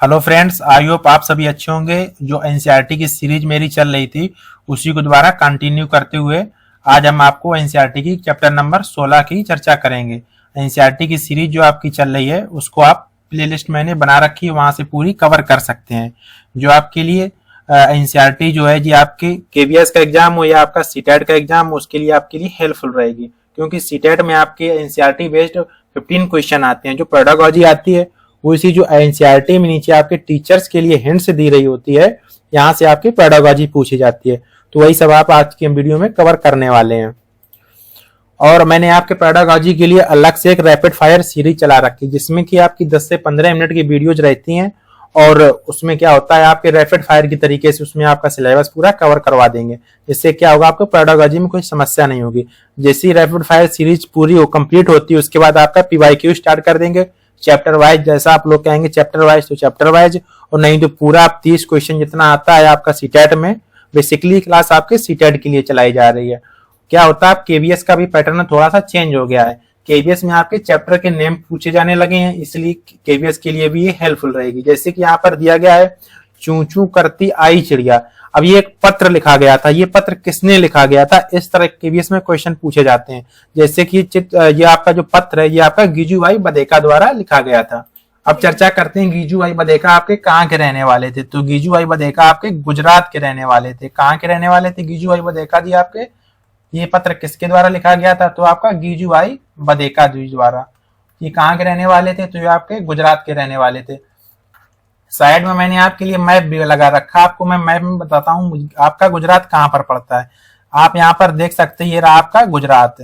Hello friends, I hope आप सभी अच्छे होंगे। जो एनसीईआरटी की सीरीज मेरी चल रही थी उसी को दोबारा कंटिन्यू करते हुए आज हम आपको एनसीईआरटी की चैप्टर नंबर 16 की चर्चा करेंगे। एनसीईआरटी की सीरीज जो आपकी चल रही है उसको आप प्लेलिस्ट मैंने बना रखी है, वहां से पूरी कवर कर सकते हैं। जो आपके लिए एनसीईआरटी जो है जी आपके केवीएस का एग्जाम हो या आपका सीटेट का एग्जाम हो, उसके लिए आपके लिए हेल्पफुल रहेगी। क्योंकि सीटेट में आपके एनसीईआरटी बेस्ड 15 क्वेश्चन आते हैं। जो पेडागोजी आती है वो इसी जो एनसीईआरटी में नीचे आपके टीचर्स के लिए हिंट्स दी रही होती है, यहाँ से आपकी पेडागोजी पूछी जाती है। तो वही सब आप आज के वीडियो में कवर करने वाले हैं। और मैंने आपके पेडागोजी के लिए अलग से एक रैपिड फायर सीरीज चला रखी, जिसमें कि आपकी 10 से 15 मिनट की वीडियोज रहती हैं। और उसमें क्या होता है, आपके रैपिड फायर की तरीके से उसमें आपका सिलेबस पूरा कवर करवा देंगे, जिससे क्या होगा, आपको पेडागोजी में कोई समस्या नहीं होगी। जैसी रैपिड फायर सीरीज पूरी हो कंप्लीट होती है, उसके बाद आपका पीवाईक्यू स्टार्ट कर देंगे चैप्टर वाइज। जैसा आप लोग कहेंगे चैप्टर वाइज तो चैप्टर वाइज, और नहीं तो पूरा आप 30 क्वेश्चन जितना आता है आपका सीटेट में, बेसिकली क्लास आपके सीटेट के लिए चलाई जा रही है। क्या होता है, केवीएस का भी पैटर्न थोड़ा सा चेंज हो गया है। केवीएस में आपके चैप्टर के नेम पूछे जाने लगे हैं, इसलिए केवीएस के लिए भी ये हेल्पफुल रहेगी। जैसे कि यहाँ पर दिया गया है, चू चू करती आई चिड़िया। अब ये एक पत्र लिखा गया था, ये पत्र किसने लिखा गया था, इस तरह केवीएस में क्वेश्चन पूछे जाते हैं। जैसे कि ये आपका जो पत्र है, ये आपका गीजूभाई बधेका द्वारा लिखा गया था। अब चर्चा करते हैं, गीजूभाई बधेका आपके कहाँ के रहने वाले थे। तो गीजूभाई बधेका आपके गुजरात के रहने वाले थे। कहाँ के रहने वाले थे गीजूभाई बधेका जी आपके? ये पत्र किसके द्वारा लिखा गया था? तो आपका गीजूभाई बधेका जी द्वारा। ये कहाँ के रहने वाले थे? तो ये आपके गुजरात के रहने वाले थे। साइड में मैंने आपके लिए मैप भी लगा रखा, आपको मैं मैप में बताता हूँ आपका गुजरात कहाँ पर पड़ता है। आप यहाँ पर देख सकते हैं, ये रहा आपका गुजरात।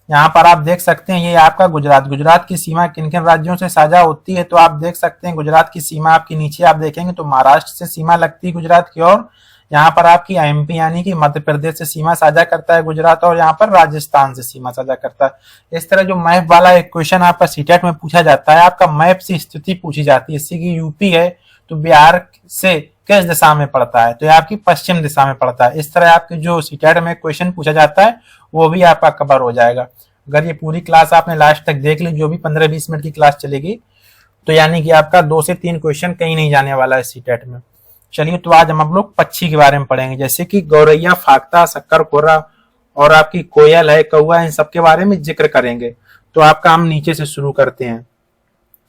यहाँ पर आप देख सकते हैं ये आपका गुजरात। गुजरात की सीमा किन किन राज्यों से साझा होती है? तो आप देख सकते हैं गुजरात की सीमा आपकी नीचे आप देखेंगे तो महाराष्ट्र से सीमा लगती है गुजरात की ओर। यहाँ पर आपकी एमपी यानी कि मध्य प्रदेश से सीमा साझा करता है गुजरात, और यहाँ पर राजस्थान से सीमा साझा करता है। इस तरह जो मैप वाला एक क्वेश्चन आपका सीटेट में पूछा जाता है, आपका मैप से स्थिति पूछी जाती है। जैसे कि यूपी है तो बिहार से किस दिशा में पड़ता है? तो ये आपकी पश्चिम दिशा में पड़ता है। इस तरह आपके जो सीटेट में क्वेश्चन पूछा जाता है वो भी आपका कवर हो जाएगा। अगर ये पूरी क्लास आपने लास्ट तक देख ली, जो भी 15-20 मिनट की क्लास चलेगी, तो यानी कि आपका 2 से 3 क्वेश्चन कहीं नहीं जाने वाला है सीटेट में। चलिए, तो आज हम लोग पक्षी के बारे में पढ़ेंगे। जैसे कि गौरैया, फाख्ता, शक्कर खोरा और आपकी कोयल है, कौवा, इन सबके बारे में जिक्र करेंगे। तो आपका हम नीचे से शुरू करते हैं।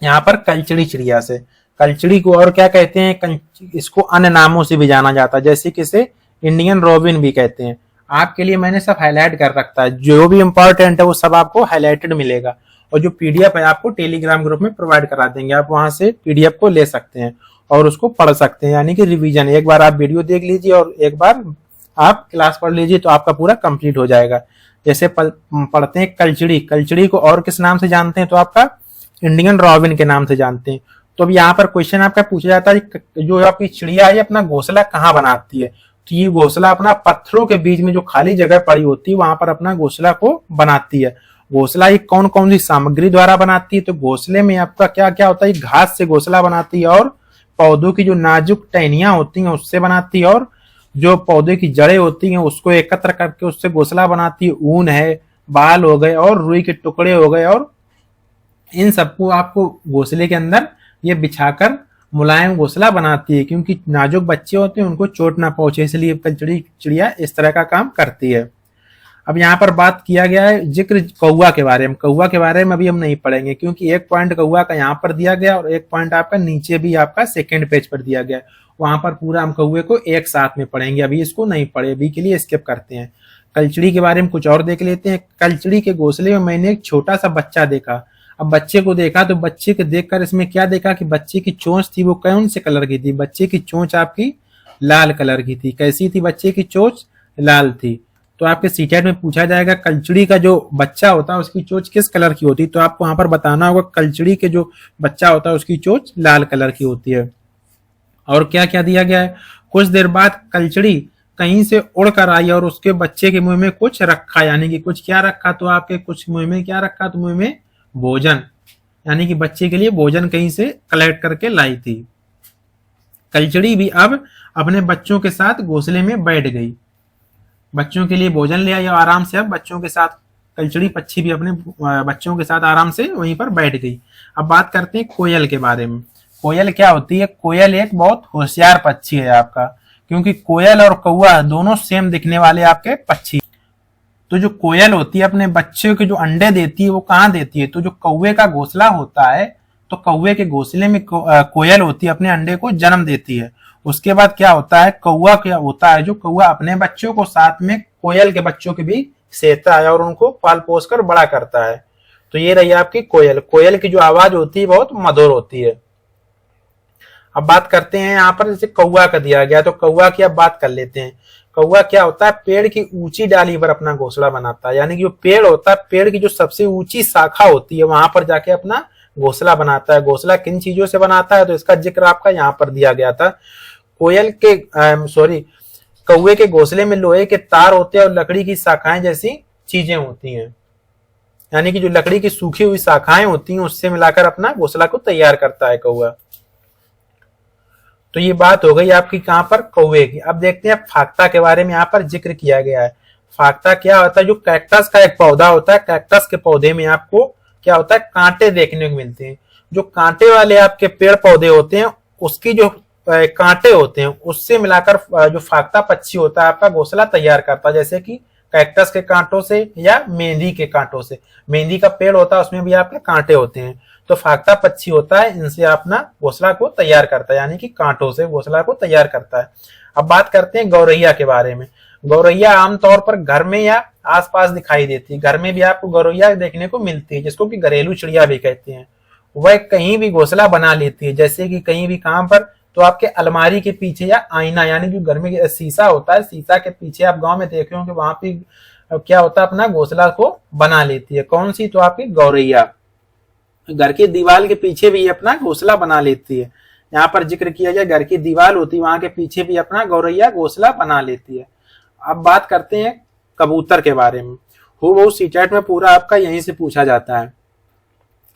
यहाँ पर कलचड़ी चिड़िया से। कलचड़ी को और क्या कहते हैं? इसको अन्य नामों से भी जाना जाता है, जैसे कि इसे इंडियन रोबिन भी कहते हैं। आपके लिए मैंने सब हाईलाइट कर रखा है, जो भी इंपॉर्टेंट है वो सब आपको हाईलाइटेड मिलेगा। और जो पीडीएफ है आपको टेलीग्राम ग्रुप में प्रोवाइड करा देंगे, आप वहां से पीडीएफ को ले सकते हैं और उसको पढ़ सकते हैं। यानी कि रिवीजन, एक बार आप वीडियो देख लीजिए और एक बार आप क्लास पढ़ लीजिए तो आपका पूरा कंप्लीट हो जाएगा। जैसे पढ़ते हैं कलचड़ी। कलचड़ी को और किस नाम से जानते हैं? तो आपका इंडियन रॉबिन के नाम से जानते हैं। तो अब यहाँ पर क्वेश्चन आपका पूछा जाता है, जो आपकी चिड़िया है अपना घोंसला कहाँ बनाती है? तो ये घोंसला अपना पत्थरों के बीच में जो खाली जगह पड़ी होती है वहां पर अपना घोंसला को बनाती है। घोंसला ये कौन कौन सी सामग्री द्वारा बनाती है? तो घोंसले में आपका क्या क्या होता है? घास से घोंसला बनाती है, और पौधों की जो नाजुक टहनियां होती हैं उससे बनाती है, और जो पौधे की जड़ें होती हैं उसको एकत्र करके उससे घोंसला बनाती है। ऊन है, बाल हो गए और रुई के टुकड़े हो गए, और इन सबको आपको घोंसले के अंदर ये बिछाकर मुलायम घोंसला बनाती है। क्योंकि नाजुक बच्चे होते हैं उनको चोट ना पहुंचे, इसलिए कलचड़ी चिड़िया इस तरह का काम करती है। अब यहाँ पर बात किया गया है जिक्र कौवा के बारे में। कौवा के बारे में अभी हम नहीं पढ़ेंगे, क्योंकि एक पॉइंट कौवा का यहाँ पर दिया गया और एक पॉइंट आपका नीचे भी आपका सेकंड पेज पर दिया गया। वहां पर पूरा हम कौवे को एक साथ में पढ़ेंगे, अभी इसको नहीं पढ़े, अभी के लिए स्किप करते हैं। कलचड़ी के बारे में कुछ और देख लेते हैं। कलचड़ी के घोंसले में मैंने एक छोटा सा बच्चा देखा। अब बच्चे को देखा तो बच्चे को देखकर इसमें क्या देखा कि बच्चे की चोंच थी वो कौन से कलर की थी? बच्चे की चोंच आपकी लाल कलर की थी। कैसी थी बच्चे की चोंच? लाल थी। तो आपके सीटेट में पूछा जाएगा कलचड़ी का जो बच्चा होता है उसकी चोंच किस कलर की होती है? तो आपको वहां पर बताना होगा कलचड़ी के जो बच्चा होता है उसकी चोंच लाल कलर की होती है। और क्या क्या दिया गया है? कुछ देर बाद कलचड़ी कहीं से उड़कर आई और उसके बच्चे के मुंह में कुछ रखा। यानी कि कुछ क्या रखा? तो आपके कुछ मुंह में क्या रखा? तो मुंह में भोजन, यानी कि बच्चे के लिए भोजन कहीं से कलेक्ट करके लाई थी। कलचड़ी भी अब अपने बच्चों के साथ घोंसले में बैठ गई, बच्चों के लिए भोजन ले आई और आराम से अब बच्चों के साथ कलचड़ी पक्षी भी अपने बच्चों के साथ आराम से वहीं पर बैठ गई। अब बात करते हैं कोयल के बारे में। कोयल क्या होती है? कोयल एक बहुत होशियार पक्षी है आपका, क्योंकि कोयल और कौवा दोनों सेम दिखने वाले आपके पक्षी। तो जो कोयल होती है अपने बच्चों के जो अंडे देती है वो कहाँ देती है? तो जो कौवे का घोंसला होता है, तो कौवे के घोंसले में कोयल होती है, अपने अंडे को जन्म देती है। उसके बाद क्या होता है, कौवा क्या होता है, जो कौवा अपने बच्चों को साथ में कोयल के बच्चों के भी सेता है और उनको पाल पोस कर बड़ा करता है। तो ये रही आपकी कोयल। कोयल की जो आवाज होती है बहुत मधुर होती है। अब बात करते हैं यहाँ पर, जैसे कौवा का दिया गया, तो कौवा की अब बात कर लेते हैं। कौवा क्या होता है? पेड़ की ऊंची डाली पर अपना घोंसला बनाता है, यानी कि जो पेड़ होता है, पेड़ की जो सबसे ऊंची शाखा होती है वहां पर जाके अपना घोंसला बनाता है। घोंसला किन चीजों से बनाता है? तो इसका जिक्र आपका यहाँ पर दिया गया था। कौवे के घोंसले में लोहे के तार होते हैं और लकड़ी की शाखाएं जैसी चीजें होती हैं, यानी कि जो लकड़ी की सूखी हुई शाखाएं होती हैं उससे मिलाकर अपना घोंसला को तैयार करता है कौवा। तो ये बात हो गई आपकी कहां पर? कौवे की। अब देखते हैं फाख्ता के बारे में यहाँ पर जिक्र किया गया है। फाख्ता क्या होता है? जो कैक्टस का एक पौधा होता है, कैक्टस के पौधे में आपको क्या होता है? कांटे देखने को मिलते हैं। जो कांटे वाले आपके पेड़ पौधे होते हैं उसकी जो कांटे होते हैं उससे मिलाकर जो फाख्ता पक्षी होता है आपका घोंसला तैयार करता है, जैसे कि कैक्टस के कांटों से या मेहंदी के कांटों से। मेहंदी का पेड़ होता है उसमें भी आपके कांटे होते हैं। तो फाख्ता पक्षी होता है, इनसे अपना घोंसला को तैयार करता है, यानी कि कांटों से घोंसला को तैयार करता है। अब बात करते हैं गौरैया के बारे में। गौरैया आमतौर पर घर में या आसपास दिखाई देती है। घर में भी आपको गौरैया देखने को मिलती है, जिसको कि घरेलू चिड़िया भी कहते हैं। वह कहीं भी घोंसला बना लेती है, जैसे कि कहीं भी कहां पर? तो आपके अलमारी के पीछे या आईना, यानी जो घर में शीशा होता है, शीशा के पीछे आप गांव में देखे होंगे, वहां पे क्या होता है? अपना घोंसला को बना लेती है। कौन सी? तो आपकी गौरैया। घर की दीवार के पीछे भी अपना घोंसला बना लेती है। यहाँ पर जिक्र किया गया घर की दीवार होती है, वहां के पीछे भी अपना गौरैया घोंसला बना लेती है। अब बात करते हैं कबूतर के बारे में। हूबहू सीटेट में पूरा आपका यहीं से पूछा जाता है।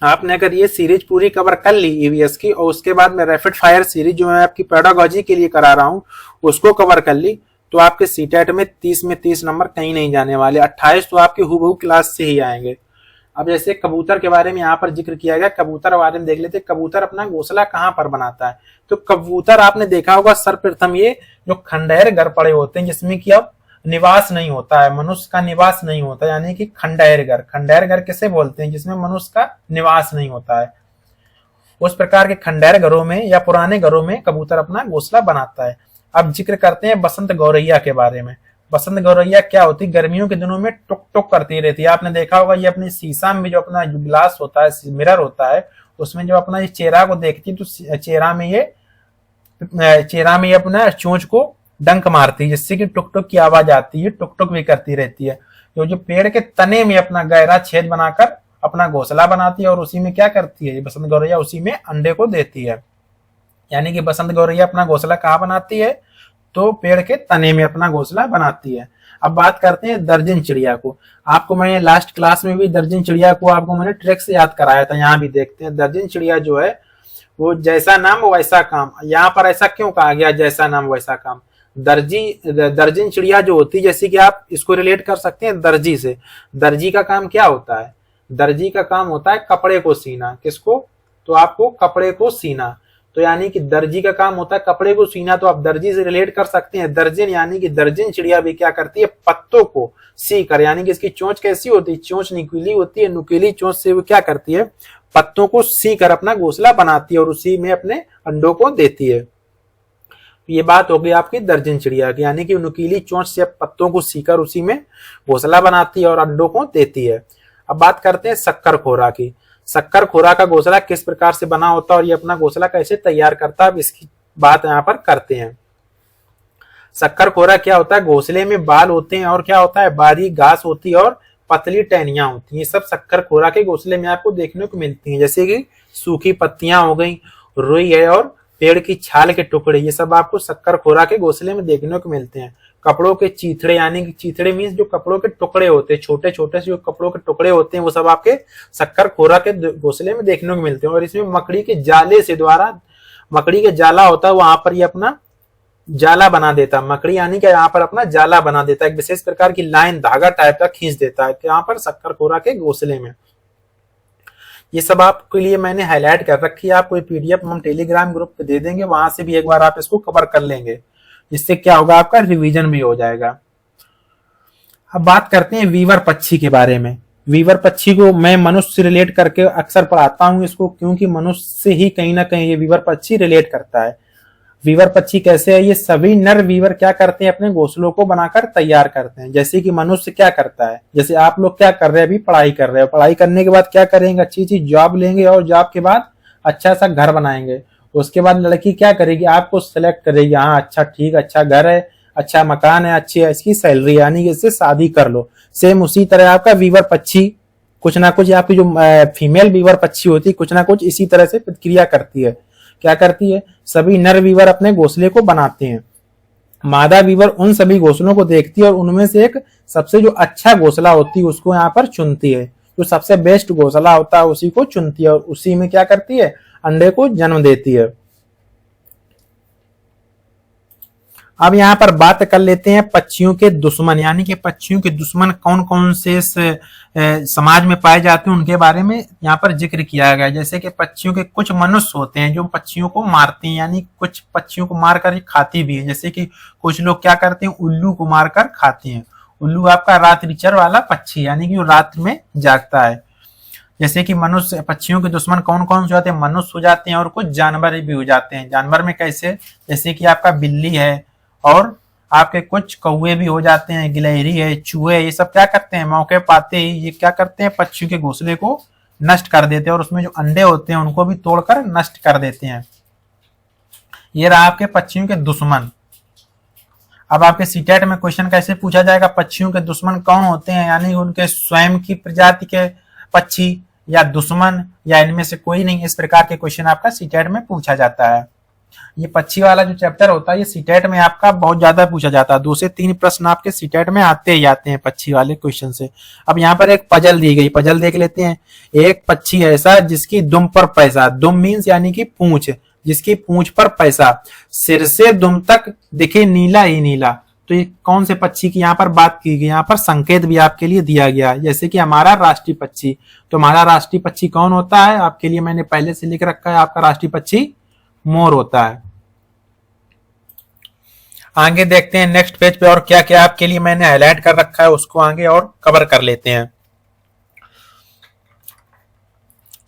आपने अगर ये सीरीज पूरी कवर कर ली ईवीएस की, और उसके बाद में रैपिड फायर सीरीज जो मैं आपकी पेडागोजी के लिए करा रहा हूं उसको कवर कर ली, तो आपके सीटेट में 30 नंबर कहीं नहीं जाने वाले। 28 तो आपके हूबहू क्लास से ही आएंगे। अब जैसे कबूतर के बारे में यहाँ पर जिक्र किया गया, कबूतर के बारे में देख लेते। कबूतर अपना घोंसला कहाँ पर बनाता है? तो कबूतर आपने देखा होगा सर्वप्रथम ये जो खंडहर घर पड़े होते हैं, जिसमें कि अब निवास नहीं होता है, मनुष्य का निवास नहीं होता, यानी कि खंडहर घर। खंडहर घर किसे बोलते हैं? जिसमें मनुष्य का निवास नहीं होता है। उस प्रकार के खंडहर घरों में या पुराने घरों में कबूतर अपना घोंसला बनाता है। अब जिक्र करते हैं बसंत गौरैया के बारे में। बसंत गौरैया क्या होती है? गर्मियों के दिनों में टुक टुक करती रहती है। आपने देखा होगा ये अपने शीशा में जो अपना जो ग्लास होता है, मिरर होता है, उसमें जो अपना चेहरा को देखती है, तो चेहरा में ये अपना चोंच को डंक मारती है, जिससे कि टुक टुक की आवाज आती है, टुक टुक भी करती रहती है। तो जो पेड़ के तने में अपना गहरा छेद बनाकर अपना घोंसला बनाती है और उसी में क्या करती है बसंत गौरैया? उसी में अंडे को देती है। यानी कि बसंत गौरैया अपना घोंसला कहाँ बनाती है? तो पेड़ के तने में अपना घोंसला बनाती है। अब बात करते हैं दर्जन चिड़िया को। आपको मैंने लास्ट क्लास में भी दर्जन चिड़िया को आपको मैंने ट्रिक से याद कराया था। यहाँ भी देखते हैं दर्जन चिड़िया जो है वो जैसा नाम वैसा काम। यहाँ पर ऐसा क्यों कहा गया, जैसा नाम वैसा काम? दर्जन चिड़िया जो होती है, जैसे कि आप इसको रिलेट कर सकते हैं दर्जी से। दर्जी का काम क्या होता है? दर्जी का काम होता है कपड़े को सीना। किसको? तो आपको कपड़े को सीना। तो यानी कि दर्जी का काम होता है कपड़े को सीना, तो आप दर्जी से रिलेट कर सकते हैं। दर्जन यानी कि दर्जन चिड़िया भी क्या करती है? पत्तों को सी कर, यानी कि इसकी चोंच कैसी होती है? चोंच नुकीली होती है। नुकीली चोंच से वो क्या करती है? पत्तों को सी कर अपना घोंसला बनाती है और उसी में अपने अंडों को देती है। ये बात हो गई आपकी दर्जन चिड़िया की, यानी कि नुकीली चोंच से पत्तों को सीकर उसी में घोंसला बनाती है और अंडों को देती है। अब बात करते हैं शक्कर खोरा की। शक्कर खोरा का घोंसला किस प्रकार से बना होता है और ये अपना घोंसला कैसे तैयार करता है, अब इसकी बात यहाँ पर करते हैं। शक्कर खोरा क्या होता है? घोंसले में बाल होते हैं और क्या होता है? बारीक घास होती है और पतली टहनियां होती हैं। ये सब शक्कर खोरा के घोंसले में आपको देखने को मिलती हैं, जैसे कि सूखी पत्तियां हो गई, रुई है और पेड़ की छाल के टुकड़े, ये सब आपको शक्कर खोरा के घोंसले में देखने को मिलते हैं। कपड़ों के चीथड़े, यानी कि चीथड़े मीन्स जो कपड़ों के टुकड़े होते हैं, छोटे छोटे से जो कपड़ों के टुकड़े होते हैं, वो सब आपके शक्कर खोरा के घोंसले में देखने को मिलते हैं। और इसमें मकड़ी के जाले से द्वारा, मकड़ी के जाला होता है वहां पर ये अपना जाला बना देता है। मकड़ी यानी कि यहाँ पर अपना जाला बना देता है, एक विशेष प्रकार की लाइन धागा टाइप का खींच देता है यहाँ पर शक्कर खोरा के घोंसले में। ये सब आपके लिए मैंने हाईलाइट कर रखी है। आपको पीडीएफ हम टेलीग्राम ग्रुप पे दे देंगे, वहां से भी एक बार आप इसको कवर कर लेंगे, जिससे क्या होगा, आपका रिवीजन भी हो जाएगा। अब बात करते हैं वीवर पक्षी के बारे में। वीवर पक्षी को मैं मनुष्य से रिलेट करके अक्सर पढ़ाता हूं इसको, क्योंकि मनुष्य से ही कहीं ना कहीं ये वीवर पक्षी रिलेट करता है। वीवर पक्षी कैसे है, ये सभी नर वीवर क्या करते हैं, अपने घोंसलों को बनाकर तैयार करते हैं। जैसे कि मनुष्य क्या करता है, जैसे आप लोग क्या कर रहे हैं, अभी पढ़ाई कर रहे हो, पढ़ाई करने के बाद क्या करेंगे, अच्छी चीज जॉब लेंगे, और जॉब के बाद अच्छा सा घर बनाएंगे। उसके बाद लड़की क्या करेगी, आपको सिलेक्ट करेगी, हाँ अच्छा ठीक, अच्छा घर है, अच्छा मकान है, अच्छी है इसकी सैलरी है, यानी कि इससे शादी कर लो। सेम उसी तरह आपका वीवर पक्षी कुछ ना कुछ, आपकी जो फीमेल वीवर पक्षी होती है कुछ ना कुछ इसी तरह से प्रतिक्रिया करती है। क्या करती है, सभी नर वीवर अपने घोंसले को बनाते हैं। मादा वीवर उन सभी घोंसलों को देखती है और उनमें से एक सबसे जो अच्छा घोंसला होती है उसको यहाँ पर चुनती है। जो सबसे बेस्ट घोंसला होता है उसी को चुनती है और उसी में क्या करती है, अंडे को जन्म देती है। अब यहाँ पर बात कर लेते हैं पक्षियों के दुश्मन, यानी कि पक्षियों के दुश्मन कौन कौन से समाज में पाए जाते हैं, उनके बारे में यहाँ पर जिक्र किया गया। जैसे कि पक्षियों के कुछ मनुष्य होते हैं जो पक्षियों को मारते हैं, यानी कुछ पक्षियों को मारकर खाती भी है। जैसे कि कुछ लोग क्या करते हैं, उल्लू को मारकर खाते हैं। उल्लू आपका रात्रिचर वाला पक्षी, यानी कि वो रात में जागता है। जैसे कि मनुष्य, पक्षियों के दुश्मन कौन कौन से होते हैं, मनुष्य हो जाते हैं और कुछ जानवर भी हो जाते हैं। जानवर में कैसे, जैसे कि आपका बिल्ली है और आपके कुछ कौवे भी हो जाते हैं, गिलहरी है, चूहे, ये सब क्या करते हैं, मौके पाते ही ये क्या करते हैं, पक्षियों के घोंसले को नष्ट कर देते हैं और उसमें जो अंडे होते हैं उनको भी तोड़कर नष्ट कर देते हैं। ये रहा आपके पक्षियों के दुश्मन। अब आपके सीटेट में क्वेश्चन कैसे पूछा जाएगा, पक्षियों के दुश्मन कौन होते हैं, यानी उनके स्वयं की प्रजाति के पक्षी या दुश्मन या इनमें से कोई नहीं, इस प्रकार के क्वेश्चन आपका सीटेट में पूछा जाता है। ये पक्षी वाला जो चैप्टर होता है ये सीटेट में आपका बहुत ज्यादा पूछा जाता है। 2 से 3 प्रश्न आपके सीटेट में आते ही आते हैं पक्षी वाले क्वेश्चन से। अब यहाँ पर एक पजल दी गई, पजल देख लेते हैं। एक पक्षी ऐसा जिसकी दुम पर पैसा, दुम मीन्स यानी कि पूंछ, जिसकी पूंछ पर पैसा, सिर से दुम तक दिखे नीला ही नीला। तो ये कौन से पक्षी की यहाँ पर बात की गई, यहाँ पर संकेत भी आपके लिए दिया गया है। जैसे कि हमारा राष्ट्रीय पक्षी, तो हमारा राष्ट्रीय पक्षी कौन होता है, आपके लिए मैंने पहले से लिख रखा है, आपका राष्ट्रीय पक्षी मोर होता है। आगे देखते हैं नेक्स्ट पेज पे और क्या क्या आपके लिए मैंने हाईलाइट कर रखा है, उसको आगे और कवर कर लेते हैं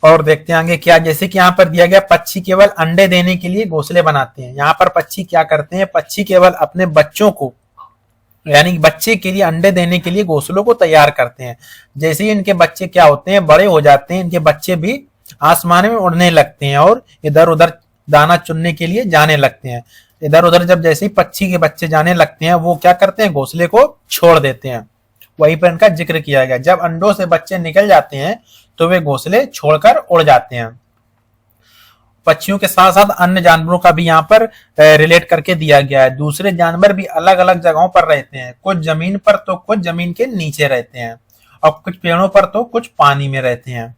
और देखते हैं आगे क्या। जैसे कि यहाँ पर दिया गया, पक्षी केवल अंडे देने के लिए घोंसले बनाते हैं। यहाँ पर पक्षी क्या करते हैं, पक्षी केवल अपने बच्चों को, यानी बच्चे के लिए अंडे देने के लिए घोंसलों को तैयार करते हैं। जैसे ही इनके बच्चे क्या होते हैं, बड़े हो जाते हैं, इनके बच्चे भी आसमान में उड़ने लगते हैं और इधर उधर दाना चुनने के लिए जाने लगते हैं। इधर उधर जब जैसे ही पक्षी के बच्चे जाने लगते हैं, वो क्या करते हैं, घोंसले को छोड़ देते हैं। वहीं पर इनका जिक्र किया गया, जब अंडों से बच्चे निकल जाते हैं तो वे घोंसले छोड़कर उड़ जाते हैं। पक्षियों के साथ साथ अन्य जानवरों का भी यहाँ पर रिलेट करके दिया गया है। दूसरे जानवर भी अलग अलग जगहों पर रहते हैं, कुछ जमीन पर तो कुछ जमीन के नीचे रहते हैं और कुछ पेड़ों पर तो कुछ पानी में रहते हैं।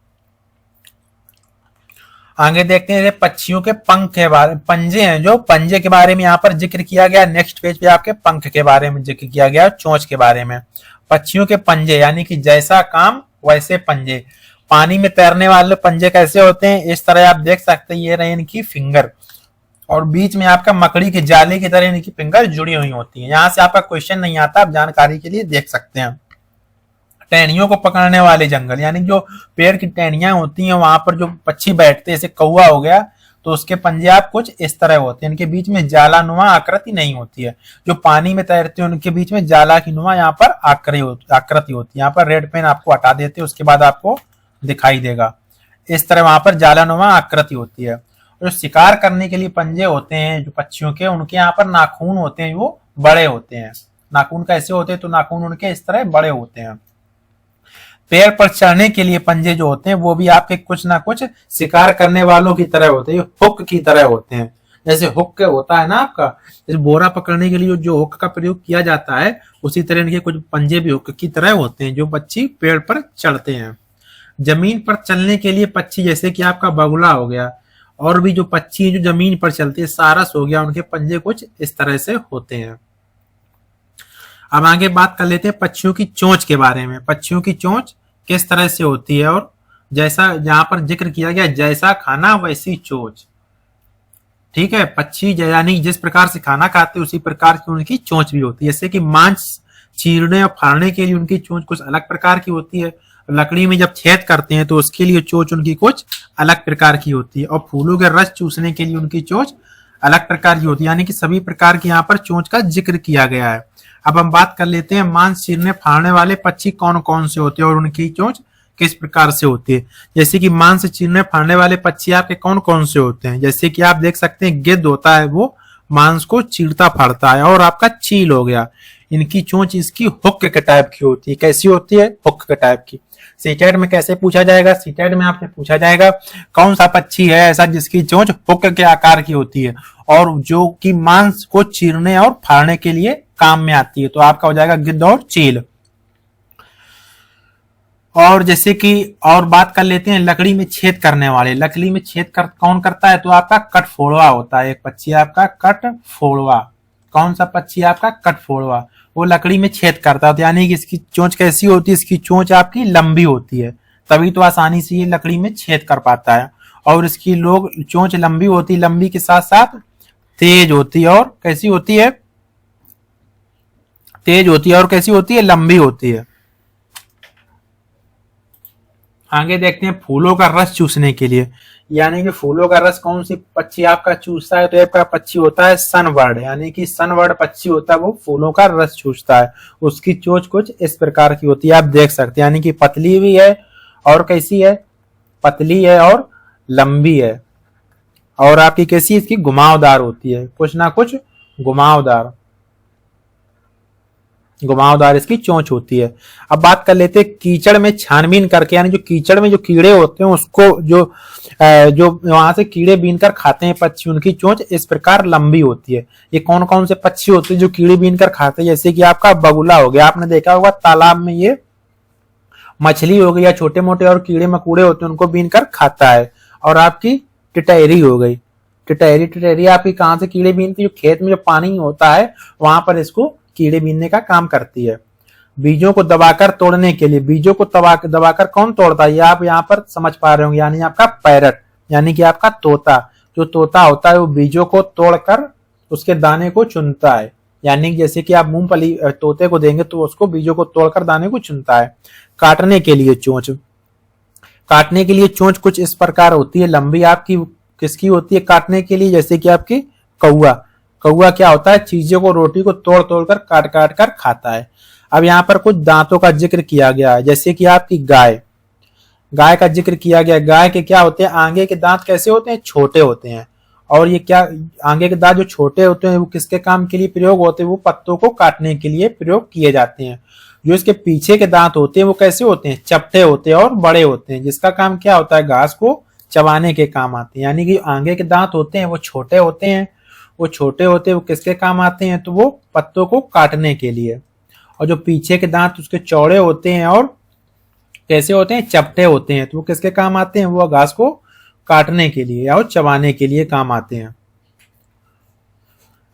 आगे देखते हैं पक्षियों के पंख के बारे में, पंजे हैं जो पंजे के बारे में यहाँ पर जिक्र किया गया। नेक्स्ट पेज पे आपके पंख के बारे में जिक्र किया गया, चोंच के बारे में। पक्षियों के पंजे, यानी कि जैसा काम वैसे पंजे। पानी में तैरने वाले पंजे कैसे होते हैं, इस तरह आप देख सकते हैं, ये रहे इनकी फिंगर और बीच में आपका मकड़ी के जाले की तरह इनकी फिंगर जुड़ी हुई होती है। यहाँ से आपका क्वेश्चन नहीं आता, आप जानकारी के लिए देख सकते हैं। टहनियों को पकड़ने वाले जंगल, यानी जो पेड़ की टहनियां होती हैं वहां पर जो पक्षी बैठते हैं, जैसे कौवा हो गया, तो उसके पंजे आप कुछ इस तरह होते हैं, इनके बीच में जालानुमा आकृति नहीं होती है। जो पानी में तैरते हैं उनके बीच में जाला की नुमा यहाँ पर आकृति होती है। यहाँ पर रेड पेन आपको हटा देते हैं, उसके बाद आपको दिखाई देगा इस तरह वहां पर जालानुमा आकृति होती है। जो शिकार करने के लिए पंजे होते हैं जो पक्षियों के, उनके यहाँ पर नाखून होते हैं, वो बड़े होते हैं। नाखून कैसे होते हैं, तो नाखून उनके इस तरह बड़े होते हैं। पेड़ पर चढ़ने के लिए पंजे जो होते हैं वो भी आपके कुछ ना कुछ शिकार करने वालों की तरह होते हैं, हुक की तरह होते हैं। जैसे हुक होता है ना आपका, जैसे बोरा पकड़ने के लिए जो हुक का प्रयोग किया जाता है, उसी तरह इनके कुछ पंजे भी हुक की तरह होते हैं जो पक्षी पेड़ पर चढ़ते हैं। जमीन पर चलने के लिए पक्षी, जैसे कि आपका बगुला हो गया और भी जो पक्षी जो जमीन पर चलते हैं, सारस हो गया, उनके पंजे कुछ इस तरह से होते हैं। अब आगे बात कर लेते हैं पक्षियों की चोंच के बारे में। पक्षियों की चोंच किस तरह से होती है और जैसा यहाँ पर जिक्र किया गया, जैसा खाना वैसी चोंच। ठीक है, पक्षी यानी जिस प्रकार से खाना खाते हैं उसी प्रकार की उनकी चोंच भी होती है। जैसे कि मांस चीरने और फाड़ने के लिए उनकी चोंच कुछ अलग प्रकार की होती है, लकड़ी में जब छेद करते हैं तो उसके लिए चोंच उनकी कुछ अलग प्रकार की होती है, और फूलों के रस चूसने के लिए उनकी चोंच अलग प्रकार की होती है। यानी कि सभी प्रकार की यहाँ पर चोंच का जिक्र किया गया है। अब हम बात कर लेते हैं मांस चीरने फाड़ने वाले पक्षी कौन कौन से होते हैं और उनकी चोंच किस प्रकार से होती है। जैसे कि मांस चीरने फाड़ने वाले पक्षी आपके कौन कौन से होते हैं, जैसे कि आप देख सकते हैं गिद्ध होता है, वो मांस को चीरता फाड़ता है। और आपका चील हो गया, इनकी चोंच इसकी हुक के टाइप की होती है। कैसी होती है? हुक के टाइप की। सीटेट में कैसे पूछा जाएगा? सीटेट में आपसे पूछा जाएगा कौन सा पक्षी है ऐसा जिसकी चोंच हुक के आकार की होती है और जो कि मांस को चीरने और फाड़ने के लिए काम में आती है। तो आपका हो जाएगा गिद्ध और चील। और जैसे कि और बात कर लेते हैं लकड़ी में छेद करने वाले। लकड़ी में छेद कौन करता है? तो आपका कटफोड़वा होता है। एक पक्षी आपका कटफोड़वा। कौन सा पक्षी? आपका कटफोड़वा। वो लकड़ी में छेद करता है, यानी कि इसकी चोंच कैसी होती है? इसकी चोंच आपकी लंबी होती है, तभी तो आसानी से ये लकड़ी में छेद कर पाता है। और इसकी चोंच लंबी होती है, लंबी के साथ साथ तेज होती है। और कैसी होती है? तेज होती है। और कैसी होती है? लंबी होती है। आगे देखते हैं फूलों का रस चूसने के लिए। यानी कि फूलों का रस कौन सी पक्षी आपका चूसता है? तो आपका पक्षी होता है सनबर्ड। यानी कि सनबर्ड पक्षी होता है, वो फूलों का रस चूसता है। उसकी चोंच कुछ इस प्रकार की होती है, आप देख सकते हैं। यानी कि पतली भी है और कैसी है? पतली है और लंबी है। और आपकी कैसी? इसकी घुमावदार होती है, कुछ ना कुछ घुमावदार इसकी चोंच होती है। अब बात कर लेते हैं कीचड़ में छानबीन करके, यानी जो कीचड़ में जो कीड़े होते हैं उसको जो वहां से कीड़े बीन कर खाते हैं पक्षी, उनकी चोंच इस प्रकार लंबी होती है। ये कौन कौन से पक्षी होते हैं जो कीड़े बीन कर खाते हैं? जैसे कि आपका बगुला हो गया, आपने देखा होगा तालाब में ये मछली हो गई या छोटे मोटे और कीड़े मकोड़े होते हैं उनको बीन कर खाता है। और आपकी टिटहरी हो गई। टिटहरी आपकी कहां से कीड़े बीनती है? जो खेत में जो पानी होता है वहां पर इसको कीड़े बीनने का काम करती है। बीजों को दबाकर तोड़ने के लिए, बीजों को दबाकर कौन तोड़ता है? ये आप यहाँ पर समझ पा रहे होंगे। यानी आपका पैरट, यानी कि आपका तोता। जो तोता होता है वो बीजों को तोड़कर उसके दाने को चुनता है। यानी जैसे कि आप मूंगफली तोते को देंगे तो उसको बीजों को तोड़कर दाने को चुनता है। काटने के लिए चोंच, काटने के लिए चोंच कुछ इस प्रकार होती है, लंबी आपकी किसकी होती है काटने के लिए? जैसे कि आपकी कौवा क्या होता है? चीजों को, रोटी को तोड़ तोड़ कर काट काट कर खाता है। अब यहाँ पर कुछ दांतों का जिक्र किया गया है। जैसे कि आपकी गाय का जिक्र किया गया। गाय के क्या होते हैं? आगे के दांत कैसे होते हैं? छोटे होते हैं। और ये क्या, आगे के दांत जो छोटे होते हैं वो किसके काम के लिए प्रयोग होते हैं? वो पत्तों को काटने के लिए प्रयोग किए जाते हैं। जो इसके पीछे के दांत होते हैं वो कैसे होते हैं? चपटे होते हैं और बड़े होते हैं, जिसका काम क्या होता है? घास को चबाने के काम आते हैं। यानी कि आगे के दांत होते हैं वो छोटे होते हैं। वो किसके काम आते हैं? तो वो पत्तों को काटने के लिए। और जो पीछे के दांत उसके चौड़े होते हैं और कैसे होते हैं? चपटे होते हैं। तो वो किसके काम आते हैं? वो घास को काटने के लिए और चबाने के लिए काम आते हैं।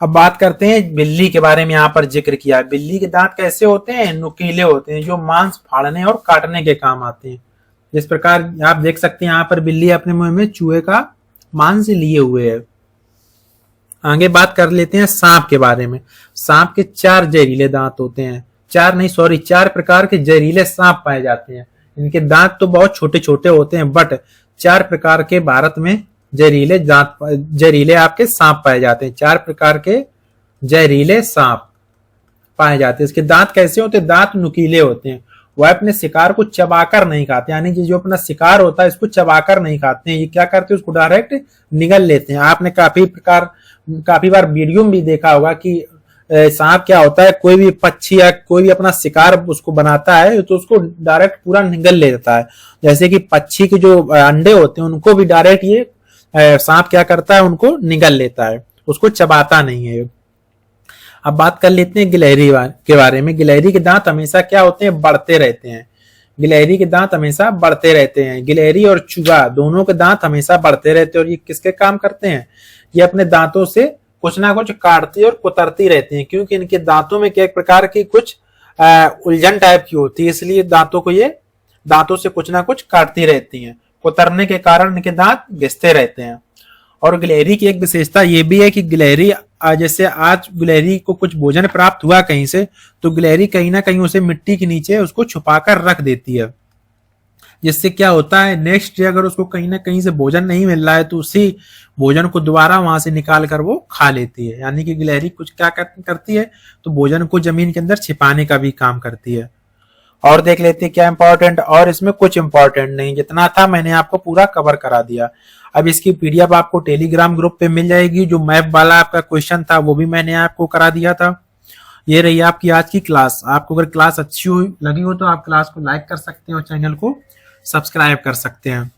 अब बात करते हैं बिल्ली के बारे में। यहाँ पर जिक्र किया है। बिल्ली के दांत कैसे होते हैं? नुकीले होते हैं, जो मांस फाड़ने और काटने के काम आते हैं। जिस प्रकार आप देख सकते हैं यहाँ पर बिल्ली अपने मुंह में चूहे का मांस लिए हुए है। आगे बात कर लेते हैं सांप के बारे में। सांप के 4 जहरीले दांत होते हैं। 4 प्रकार के जहरीले सांप पाए जाते हैं। इनके दांत तो बहुत छोटे छोटे होते हैं, बट 4 प्रकार के भारत में जहरीले आपके सांप पाए जाते हैं। 4 प्रकार के जहरीले सांप पाए जाते हैं। इसके दांत कैसे होते हैं? दांत नुकीले होते हैं। वह अपने शिकार को चबाकर नहीं खाते, यानी कि जो अपना शिकार होता है इसको चबाकर नहीं खाते हैं। ये क्या करते हैं? उसको डायरेक्ट निगल लेते हैं। आपने काफी बार वीडियो में भी देखा होगा कि सांप क्या होता है, कोई भी पक्षी या कोई भी अपना शिकार उसको बनाता है तो उसको डायरेक्ट पूरा निगल लेता है। जैसे कि पक्षी के जो अंडे होते हैं उनको भी डायरेक्ट ये सांप क्या करता है? उनको निगल लेता है, उसको चबाता नहीं है। अब बात कर लेते हैं गिलहरी के बारे में। गिलहरी के दांत हमेशा क्या होते हैं? बढ़ते रहते हैं। गिलहरी के दांत हमेशा बढ़ते रहते हैं। गिलहरी और चूहा दोनों के दांत हमेशा बढ़ते रहते हैं। और ये किसके काम करते हैं? ये अपने दांतों से कुछ ना कुछ काटती और कुतरती रहती हैं, क्योंकि इनके दांतों में एक प्रकार की कुछ उलझन टाइप की होती है, इसलिए दांतों को ये दांतों से कुछ ना कुछ काटती रहती हैं, कुतरने के कारण इनके दांत घिसते रहते हैं। और गिलहरी की एक विशेषता ये भी है कि गिलहरी जैसे आज गिलहरी को कुछ भोजन प्राप्त हुआ कहीं से, तो गिलहरी कहीं ना कहीं उसे मिट्टी के नीचे उसको छुपा कर रख देती है, जिससे क्या होता है नेक्स्ट डे अगर उसको कहीं ना कहीं से भोजन नहीं मिल रहा है तो उसी भोजन को दोबारा वहां से निकाल कर वो खा लेती है। यानी कि गिलहरी कुछ क्या करती है, तो भोजन को जमीन के अंदर छिपाने का भी काम करती है। और देख लेते हैं क्या इंपॉर्टेंट, और इसमें कुछ इंपॉर्टेंट नहीं, जितना था मैंने आपको पूरा कवर करा दिया। अब इसकी पीडीएफ आपको टेलीग्राम ग्रुप पे मिल जाएगी। जो मैप वाला आपका क्वेश्चन था वो भी मैंने आपको करा दिया था। ये रही आपकी आज की क्लास। आपको अगर क्लास अच्छी लगी हो तो आप क्लास को लाइक कर सकते हैं और चैनल को सब्सक्राइब कर सकते हैं।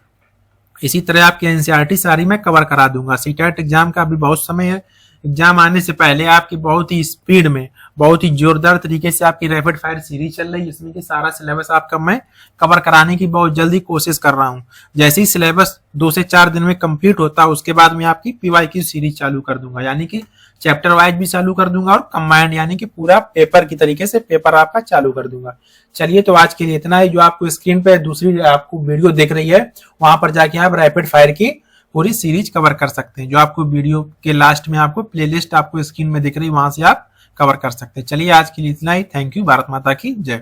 इसी तरह आपकी एनसीईआरटी सारी मैं कवर करा दूंगा। सीटेट एग्जाम का अभी बहुत समय है, एग्जाम आने से पहले आपकी बहुत ही स्पीड में, बहुत ही जोरदार तरीके से आपकी रैपिड फायर सीरीज चल रही है, जिसमें कि सारा सिलेबस आपका मैं कवर कराने की बहुत जल्दी कोशिश कर रहा हूं। जैसे ही सिलेबस 2 से 4 दिन में कंप्लीट होता है उसके बाद मैं आपकी पीवाईक्यू सीरीज चालू कर दूंगा, यानी कि चैप्टर वाइज भी चालू कर दूंगा और कंबाइंड यानी कि पूरा पेपर की तरीके से पेपर आपका चालू कर दूंगा। चलिए तो आज के लिए इतना ही। जो आपको स्क्रीन पे दूसरी आपको वीडियो देख रही है वहां पर जाके आप रैपिड फायर की पूरी सीरीज कवर कर सकते हैं। जो आपको वीडियो के लास्ट में आपको प्लेलिस्ट आपको स्क्रीन में दिख रही है वहां से आप कवर कर सकते हैं। चलिए आज के लिए इतना ही। Thank you. भारत माता की जय।